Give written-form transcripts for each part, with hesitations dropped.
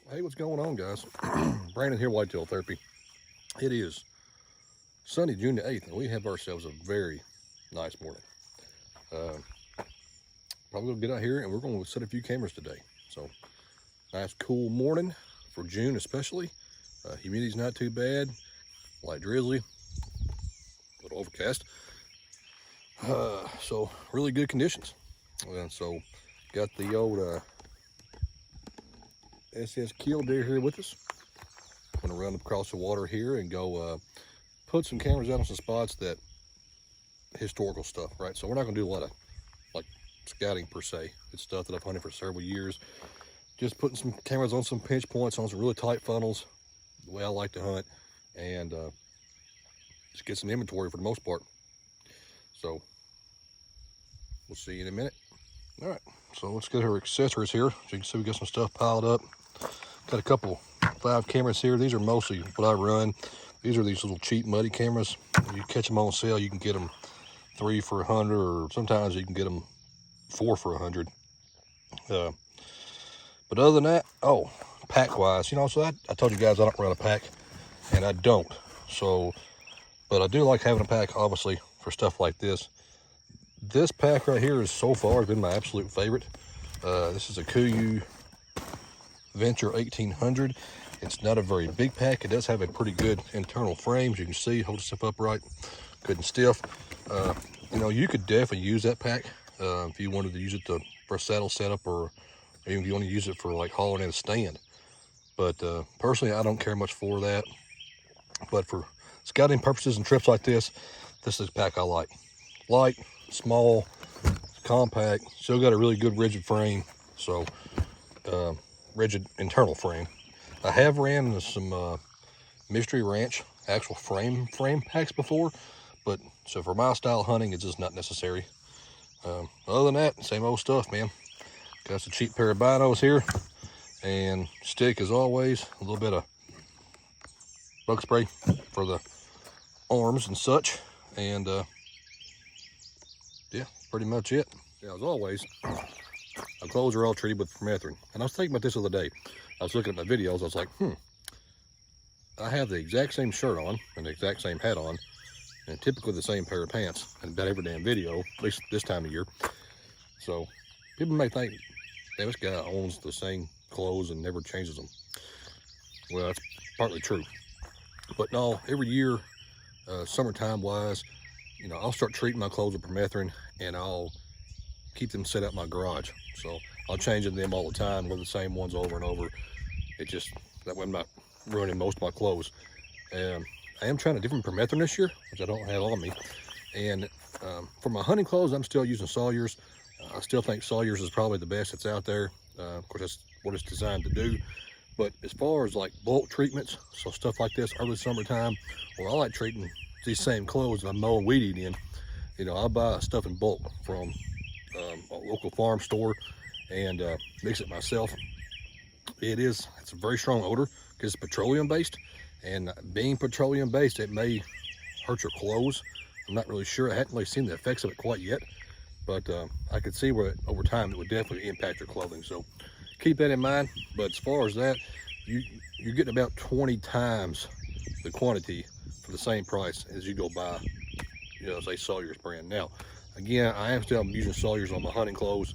Hey, what's going on, guys? Brandon here, Whitetail Therapy. It is Sunday, June the 8th, and we have ourselves a very nice morning. Probably going to get out here and we're going to set a few cameras today. So, nice cool morning for June especially. Humidity's not too bad, light drizzly, a little overcast. So, really good conditions. So, got the old SS Kill Deer here with us. I'm gonna run across the water here and go put some cameras out on some spots that historical stuff, right? So we're not gonna do a lot of like scouting per se. It's stuff that I've hunted for several years. Just putting some cameras on some pinch points on some really tight funnels, the way I like to hunt, and just get some inventory for the most part. So we'll see you in a minute. All right, so let's get our accessories here. So you can see we got some stuff piled up. Got a couple 5 cameras here. These are mostly what I run. These are these little cheap muddy cameras. You catch them on sale, you can get them 3 for $100, or sometimes you can get them 4 for $100. But other than that, pack wise, so I told you guys I don't run a pack, and I don't. So, but I do like having a pack, obviously, for stuff like this. This pack right here is so far been my absolute favorite. This is a Kuiu Venture 1800. It's not a very big pack. It does have a pretty good internal frame. As you can see, hold stuff upright, good and stiff. You could definitely use that pack if you wanted to use it for a saddle setup, or even if you want to use it for like hauling in a stand. But personally, I don't care much for that. But for scouting purposes and trips like this, this is the pack I like. Light, small, compact, still got a really good rigid frame. So rigid internal frame. I have ran some Mystery Ranch actual frame packs before, but so for my style hunting, it's just not necessary. Other than that, same old stuff, man. Got a cheap pair of binos here, and stick as always, a little bit of bug spray for the arms and such, and yeah, pretty much it. Yeah, as always, my clothes are all treated with permethrin. And I was thinking about this the other day. I was looking at my videos. I was like, I have the exact same shirt on and the exact same hat on, and typically the same pair of pants in about every damn video, at least this time of year. So people may think, hey, this guy owns the same clothes and never changes them. Well, that's partly true. But no, every year, summertime wise, I'll start treating my clothes with permethrin, and I'll keep them set up in my garage. So I'll change them all the time, wear the same ones over and over. It just, that way I'm not ruining most of my clothes. I am trying a different permethrin this year, which I don't have on me. And for my hunting clothes, I'm still using Sawyer's. I still think Sawyer's is probably the best that's out there. Of course, that's what it's designed to do. But as far as like bulk treatments, so stuff like this early summertime, I like treating these same clothes that I'm mowing weed eating in. I'll buy stuff in bulk from a local farm store and mix it myself. It's a very strong odor because it's petroleum based, and being petroleum based, it may hurt your clothes. I'm not really sure. I hadn't really seen the effects of it quite yet, but I could see where over time it would definitely impact your clothing. So keep that in mind. But as far as that, you're getting about 20 times the quantity for the same price as you go buy, say Sawyer's brand. Now, again, I am still using Sawyer's on my hunting clothes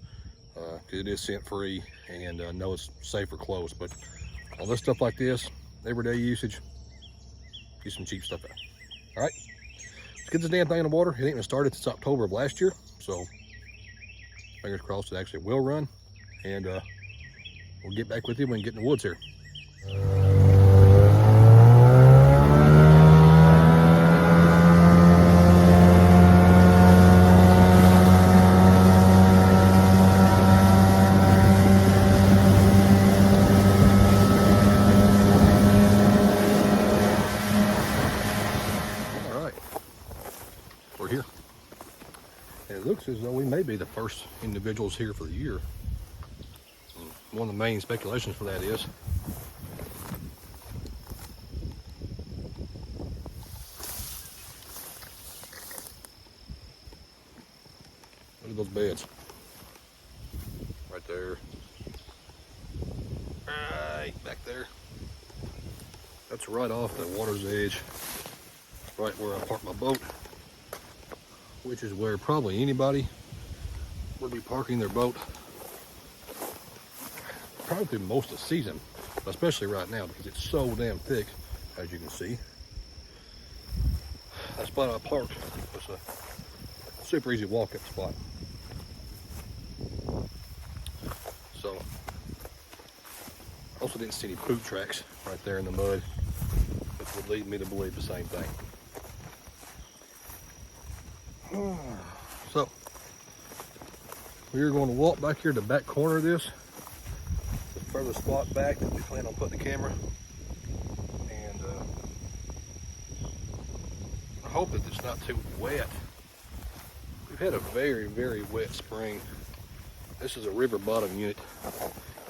because it is scent free, and I know it's safer clothes. But all this stuff like this, everyday usage, get some cheap stuff out. All right, let's get this damn thing in the water. It ain't even started since October of last year, so fingers crossed it actually will run, and we'll get back with you when we get in the woods here. We're here. And it looks as though we may be the first individuals here for the year. And one of the main speculations for that is look at those beds. Right there. Right back That's right off the water's edge, right where I park my boat, which is where probably anybody would be parking their boat probably through most of the season, especially right now because it's so damn thick, as you can see. That spot I parked was a super easy walk-up spot. So, also didn't see any boot tracks right there in the mud, which would lead me to believe the same thing. So, we're going to walk back here to the back corner of this, the furthest spot back that we plan on putting the camera. And I hope that it's not too wet. We've had a very, very wet spring. This is a river bottom unit,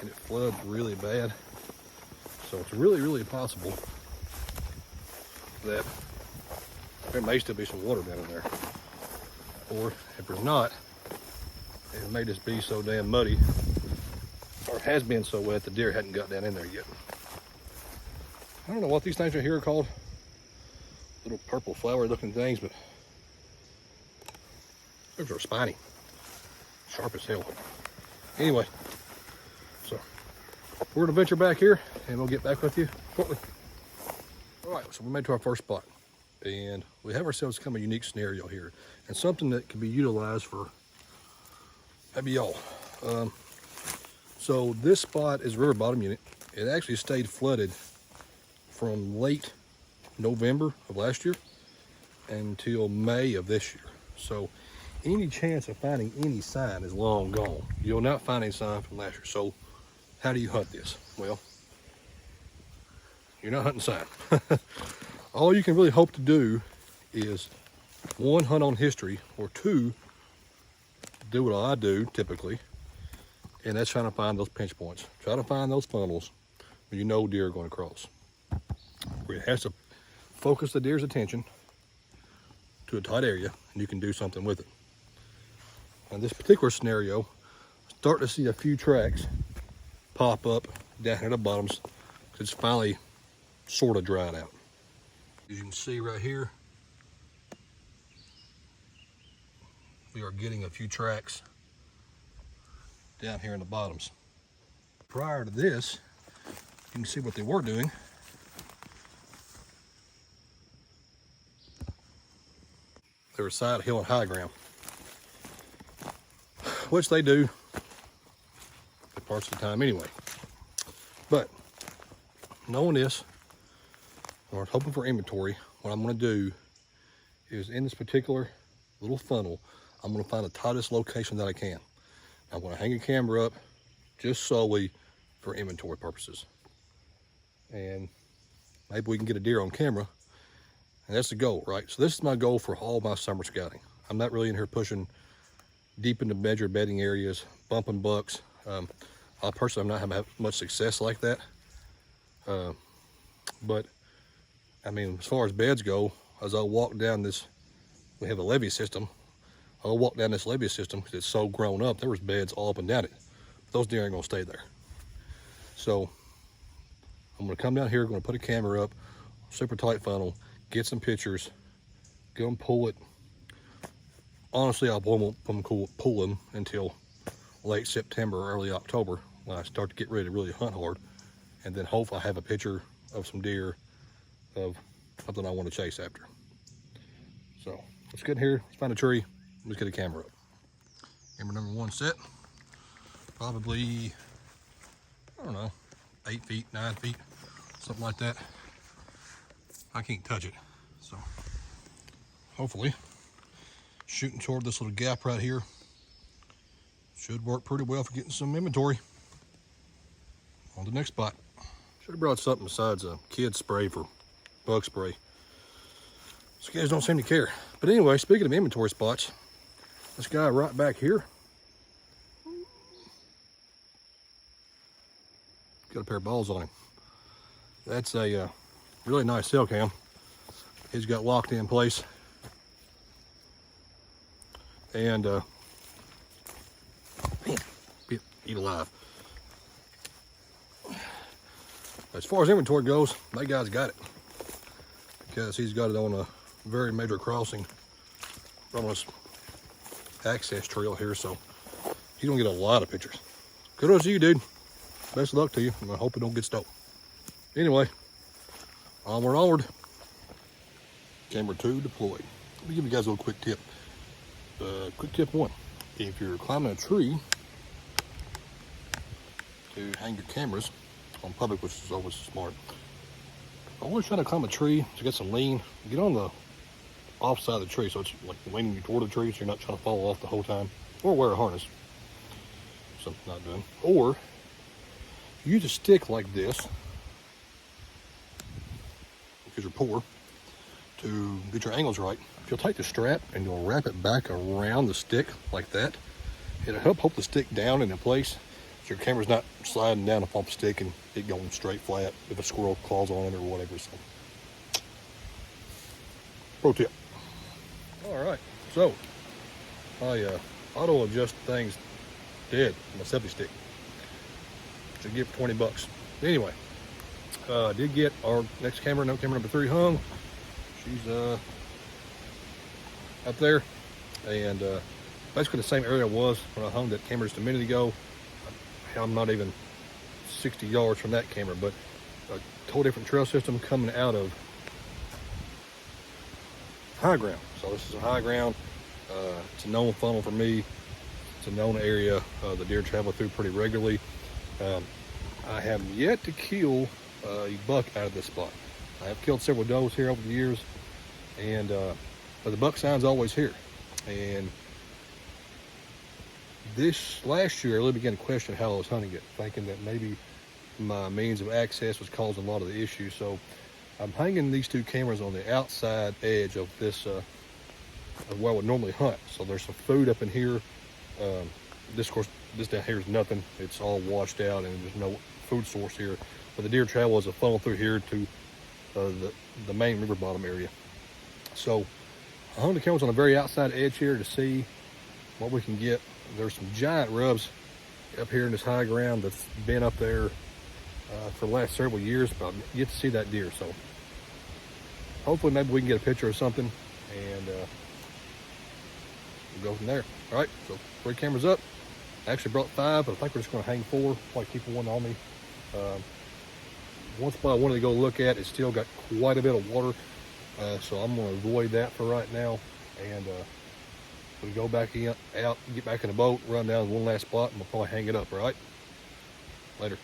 and it floods really bad. So it's really, really possible that there may still be some water down in there. Or if there's not, it may just be so damn muddy, or has been so wet the deer hadn't got down in there yet. I don't know what these things right here are called. Little purple flower looking things, but those are spiny. Sharp as hell. Anyway, so we're gonna venture back here and we'll get back with you shortly. All right, so we made it to our first spot, and we have ourselves kind of a unique scenario here, and something that can be utilized for maybe y'all. So this spot is a river bottom unit. It actually stayed flooded from late November of last year until May of this year. So any chance of finding any sign is long gone. You'll not find any sign from last year. So how do you hunt this? Well, you're not hunting sign. All you can really hope to do is, one, hunt on history, or two, do what I do typically, and that's trying to find those pinch points. Try to find those funnels where you know deer are going to cross. Where it has to focus the deer's attention to a tight area, and you can do something with it. In this particular scenario, start to see a few tracks pop up down here at the bottoms. It's finally sort of dried out. As you can see right here, we are getting a few tracks down here in the bottoms. Prior to this, you can see what they were doing. They were side hill and high ground, which they do parts of the time anyway. But knowing this, or hoping for inventory, what I'm going to do is, in this particular little funnel, I'm going to find the tightest location that I can. I'm going to hang a camera up just solely for inventory purposes, and maybe we can get a deer on camera, and that's the goal, right? So this is my goal for all my summer scouting. I'm not really in here pushing deep into measured bedding areas, bumping bucks. I personally am not having much success like that. But I mean, as far as beds go, as I walk down this, we have a levee system. I'll walk down this levee system because it's so grown up. There was beds all up and down it. Those deer ain't gonna stay there. So I'm gonna come down here, gonna put a camera up, super tight funnel, get some pictures, go and pull it. Honestly, I won't pull them until late September or early October, when I start to get ready to really hunt hard, and then hopefully I have a picture of some deer, of something I want to chase after. So let's get in here, let's find a tree, let's get a camera up. Camera number one set, probably, I don't know, 8 feet, 9 feet, something like that. I can't touch it, so hopefully shooting toward this little gap right here should work pretty well for getting some inventory. On to the next spot. Should have brought something besides a kid spray for bug spray. These guys don't seem to care. But anyway, speaking of inventory spots, this guy right back here got a pair of balls on him. That's a really nice cell cam. He's got locked in place. And man, eat alive. As far as inventory goes, that guy's got it, because he's got it on a very major crossing from this access trail here, so he's gonna get a lot of pictures. Kudos to you, dude. Best of luck to you, and I hope it don't get stolen. Anyway, onward. Camera 2 deployed. Let me give you guys a little quick tip. Quick tip 1. If you're climbing a tree to hang your cameras on public, which is always smart, always try to climb a tree to get some lean. Get on the off side of the tree, so it's like leaning you toward the tree, so you're not trying to fall off the whole time. Or wear a harness. Something not doing. Or use a stick like this, because you're poor, to get your angles right. If you'll take the strap and you'll wrap it back around the stick like that, it'll help hold the stick down in place, so your camera's not sliding down off the stick and it going straight flat if a squirrel claws on it or whatever. So, pro tip. All right, so I auto adjust things dead on my selfie stick. Should get for 20 bucks. Anyway, did get our next camera, camera number 3 hung. She's up there, and basically the same area I was when I hung that camera just a minute ago. I'm not even 60 yards from that camera, but a totally different trail system coming out of high ground. So this is a high ground. It's a known funnel for me. It's a known area the deer travel through pretty regularly. I have yet to kill a buck out of this spot. I have killed several does here over the years, and but the buck sign's always here. And this last year, I really began to question how I was hunting it, thinking that maybe my means of access was causing a lot of the issues. So I'm hanging these 2 cameras on the outside edge of this of where I would normally hunt. So there's some food up in here. This, of course, this down here is nothing. It's all washed out, and there's no food source here. But the deer travel is a funnel through here to the main river bottom area. So I hung the cameras on the very outside edge here to see what we can get. There's some giant rubs up here in this high ground that's been up there for the last several years, but I get to see that deer. So hopefully maybe we can get a picture of something, and we'll go from there. All right, so 3 cameras up. I actually brought 5, but I think we're just going to hang 4, probably keep one on me. One spot I wanted to go look at, it's still got quite a bit of water, so I'm going to avoid that for right now, and we go back out, get back in the boat, run down to one last spot, and we'll probably hang it up. All right, later.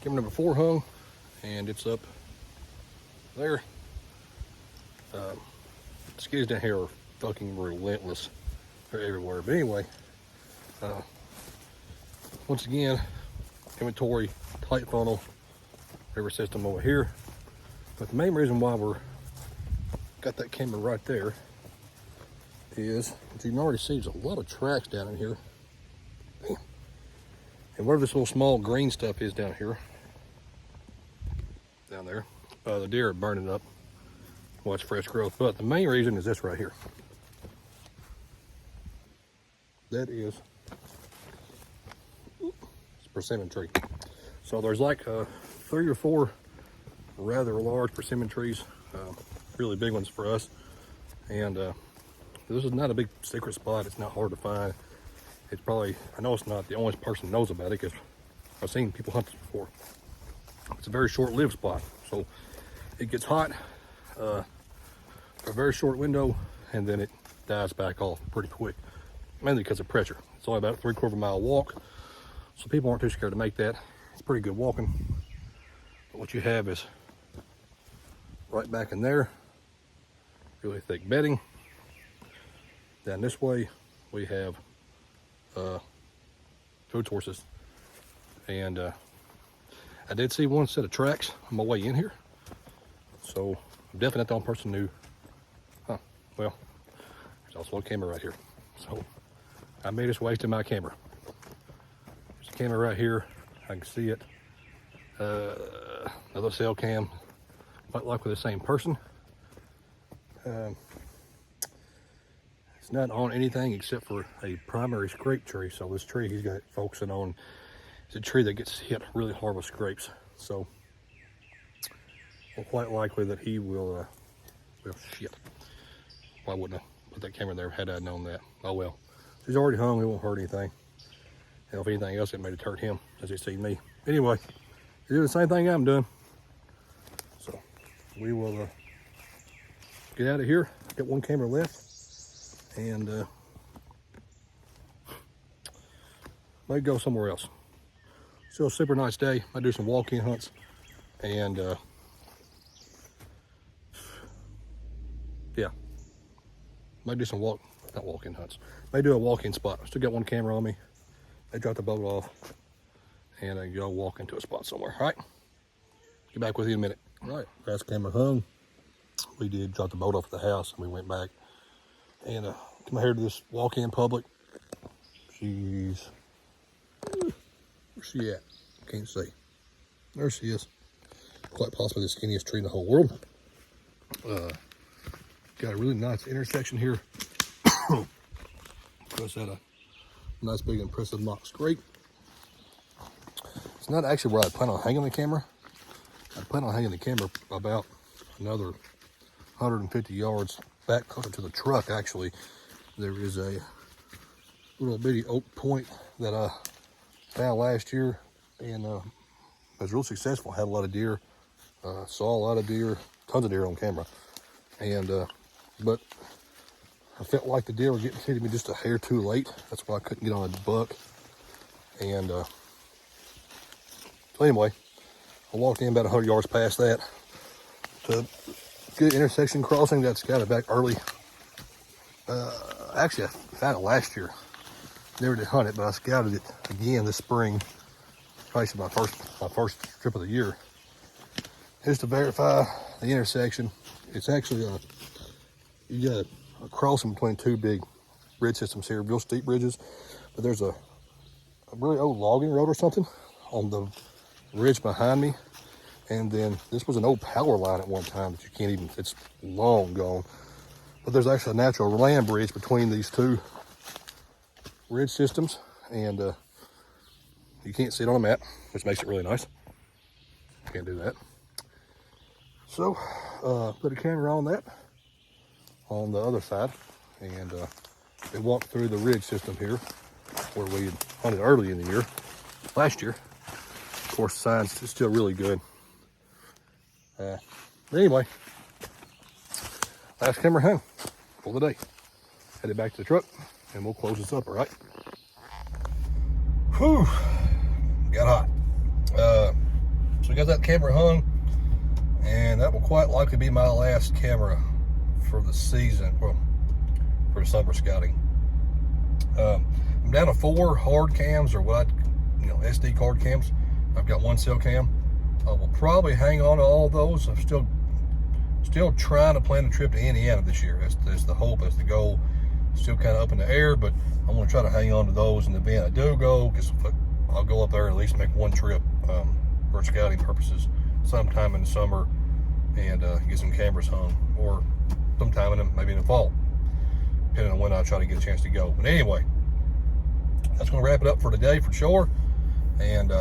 Camera number 4 hung, and it's up there. Skis down here are fucking relentless. They're everywhere. But anyway, once again, inventory, tight funnel, river system over here. But the main reason why we're got that camera right there is, as you can already see, there's a lot of tracks down in here. Damn. And where this little small green stuff is down here, down there, the deer are burning up. Watch fresh growth. But the main reason is this right here. That is a persimmon tree. So there's like 3 or 4 rather large persimmon trees, really big ones for us. And this is not a big secret spot. It's not hard to find. It's probably, I know it's not the only person who knows about it, because I've seen people hunt this before. It's a very short-lived spot. So it gets hot for a very short window, and then it dies back off pretty quick, mainly because of pressure. It's only about a 3/4 mile walk, so people aren't too scared to make that. It's pretty good walking. But what you have is right back in there, really thick bedding. Down this way, we have food sources. And I did see one set of tracks on my way in here. So I'm definitely not the only person who, well, there's also a camera right here. So I may just wasted my camera. There's a camera right here. I can see it. Another cell cam, quite likely the same person. It's not on anything except for a primary scrape tree. So this tree he's got focusing on It's a tree that gets hit really hard with scrapes. So, well, quite likely that he will, well, shit. Why wouldn't I put that camera there had I known that? Oh well. He's already hung, it won't hurt anything. And if anything else, it may hurt him as he seen me. Anyway, he's doing the same thing I'm doing. So, we will get out of here. Got one camera left. And might go somewhere else. Still a super nice day. Might do some walk-in hunts. And yeah. Might do some not walk-in hunts. Might do a walk-in spot. I still got one camera on me. I dropped the boat off. And I go walk into a spot somewhere. All right. Get back with you in a minute. All right. Last camera hung. We did drop the boat off at the house and we went back. And come here to this walk-in public. She's, where's she at? Can't see. There she is. Quite possibly the skinniest tree in the whole world. Got a really nice intersection here. Plus had a nice big impressive mock scrape. It's not actually where I plan on hanging the camera. I plan on hanging the camera about another 150 yards back closer to the truck. Actually, there is a little bitty oak point that I found last year and was real successful. Had a lot of deer, saw a lot of deer, tons of deer on camera. And but I felt like the deer were getting to me just a hair too late. That's why I couldn't get on a buck. And so anyway, I walked in about 100 yards past that to good intersection crossing that's got it back early. Actually, I found it last year. Never did hunt it, but I scouted it again this spring. Probably my first trip of the year. Just to verify the intersection. It's actually you got a crossing between two big bridge systems here, real steep bridges. But there's a really old logging road or something on the ridge behind me. And then this was an old power line at one time that you can't even, it's long gone. But there's actually a natural land bridge between these two ridge systems. And you can't see it on a map, which makes it really nice. Can't do that. So, put a camera on that, on the other side. And we walked through the ridge system here, where we had hunted early in the year, last year. Of course, the sign's still really good. But anyway, last camera hung for the day. Headed back to the truck and we'll close this up, all right? Whew, got hot. So we got that camera hung, and that will quite likely be my last camera for the season, well, for summer scouting. I'm down to 4 hard cams, or what SD card cams. I've got 1 cell cam. I will probably hang on to all those. I'm still trying to plan a trip to Indiana this year. That's the hope, that's the goal. Still kind of up in the air, but I'm going to try to hang on to those in the event I do go, because I'll go up there and at least make one trip for scouting purposes sometime in the summer and get some cameras hung, or sometime maybe in the fall, depending on when I try to get a chance to go. But anyway, that's going to wrap it up for today for sure. And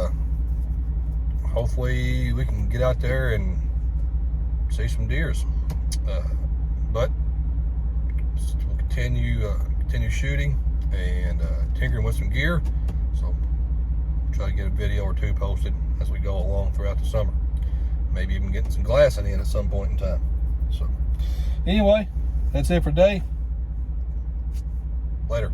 hopefully we can get out there and see some deers. But we'll continue shooting and tinkering with some gear. So try to get a video or 2 posted as we go along throughout the summer. Maybe even getting some glassing in at some point in time. So anyway, that's it for today. Later.